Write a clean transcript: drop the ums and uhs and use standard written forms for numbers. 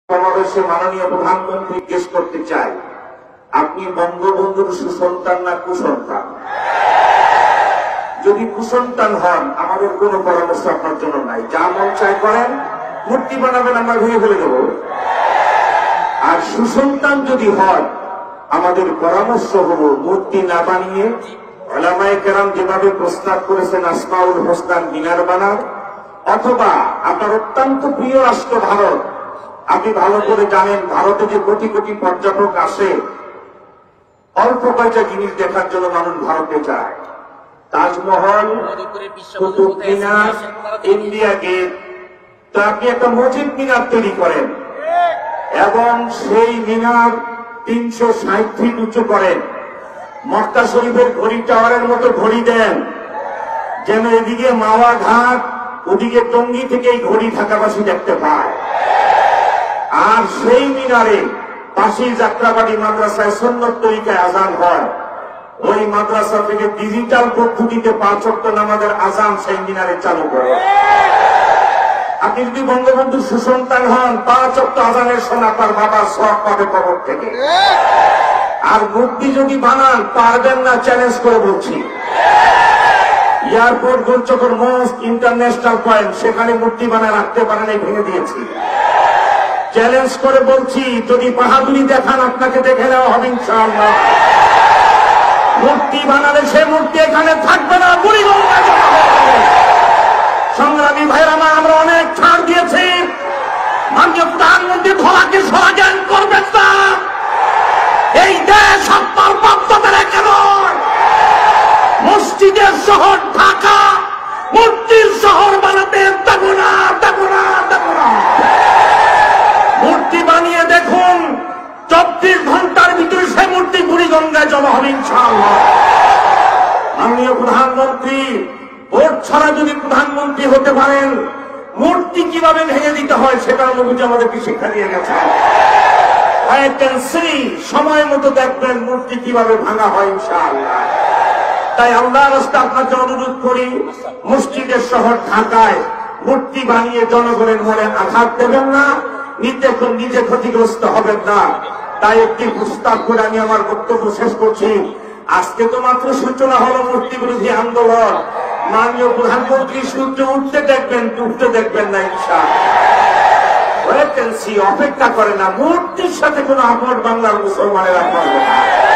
সমাবেশে মাননীয় প্রধানমন্ত্রী জিজ্ঞেস করতে চাই, আপনি বঙ্গবন্ধুর সুসন্তান না কুসন্তান? যদি কুসন্তান হন, আমাদের কোনো পরামর্শ আপনার জন্য নাই। যা মন চায় করেন, মূর্তি বানাবেন, আমরা ভেঙে ফেলে দেব। আর সুসন্তান যদি হয়, আমাদের পরামর্শ হলো মূর্তি না বানিয়ে উলামায়ে কেরাম যেভাবে প্রস্তাব করেছেন আসমাউল হোসনার মিনার বানার, অথবা আপনার অত্যন্ত প্রিয় রাষ্ট্র ভারত, আপনি ভালো করে জানেন ভারতে যে কোটি কোটি পর্যটক আসে অল্প কয়েকটা জিনিস দেখার জন্য মানুষ ভারতে যায়। Taj Mahal, Qutub Minar, India gate. তো আপনি একটা মসজিদ মিনার তৈরি করেন এবং সেই মিনার 360 ফিট উঁচু করেন। মক্কা শরীফের ঘড়ি টাওয়ারের মতো ঘড়ি দেন, যেন এদিকে মাওয়া ঘাট, ওদিকে টঙ্গী থেকে এই ঘড়ি ঢাকাবাসী দেখতে পায়। আর সেই মিনারে পাশেই যাত্রাবাড়ি মাদ্রাসায় সুন্নত তরিকায় আজান হয়। ওই মাদ্রাসা থেকে ডিজিটাল পদ্ধতিতে 5 ওয়াক্ত নামাজের আজান সেই মিনারে চালু করে। আপনি যদি বঙ্গবন্ধুর সুসন্তান হন, 5 ওয়াক্ত আজানের শোনা তার বাবার সওয়াব পাবে কবর থেকে। আর মূর্তি যদি বানান, পারবেন না, চ্যালেঞ্জ করে বলছি। এয়ারপোর্ট গোলচক্কর মোস্ট ইন্টারন্যাশনাল পয়েন্ট, সেখানে মূর্তি বানায় রাখতে পারেন, ভেঙে দিয়েছি। চ্যালেঞ্জ করে বলছি, যদি বাহাদুরি দেখান, আপনাকে দেখে নেওয়া হবে ইনশাআল্লাহ। মূর্তি বানালে সে মূর্তি এখানে থাকবে না, বুড়িগঙ্গা জমা হবে। সংগ্রামী ভাইরা আমার, আমরা অনেক ছাড় দিয়েছি। মাননীয় প্রধানমন্ত্রী ধরাকে সরাজ্ঞান করবেন না। এই দেশ আপনার বাধ্যতার একে নয়। মসজিদের শহর ঢাকা মূর্তির শহর বানাতে দেব না, দেব না, দেব না। মূর্তি বানিয়ে দেখুন, 24 ঘন্টার ভিতরে সে মূর্তি বুড়িগঙ্গায় জমা হবে ইনশাআল্লাহ। মাননীয় প্রধানমন্ত্রী, ভোট ছাড়া যদি প্রধানমন্ত্রী হতে পারেন, মূর্তি কিভাবে ভেঙে দিতে হয় সেটার অনুভূতি আমাদেরকে শিক্ষা দিয়ে গেছে। সময় মতো দেখবেন মূর্তি কিভাবে ভাঙা হয় ইনশাআল্লাহ। তাই আল্লাহর রাস্তায় আপনাকে অনুরোধ করি, মসজিদের শহর ঢাকায় মূর্তি বানিয়ে জনগণের মনে আঘাত দেবেন না, নিজে ক্ষতিগ্রস্ত হবেন না। তাই একটি প্রস্তাব করে আমি আমার বক্তব্য শেষ করছি। আজকে তো মাত্র সূচনা হলো মূর্তি বিরোধী আন্দোলন। মাননীয় প্রধানমন্ত্রী সূর্য উঠতে দেখবেন, ডুবতে দেখবেন না ইনশাআল্লাহ। অপেক্ষা করে না, মূর্তির সাথে কোনো আপন বাংলার মুসলমানেরা করবে না।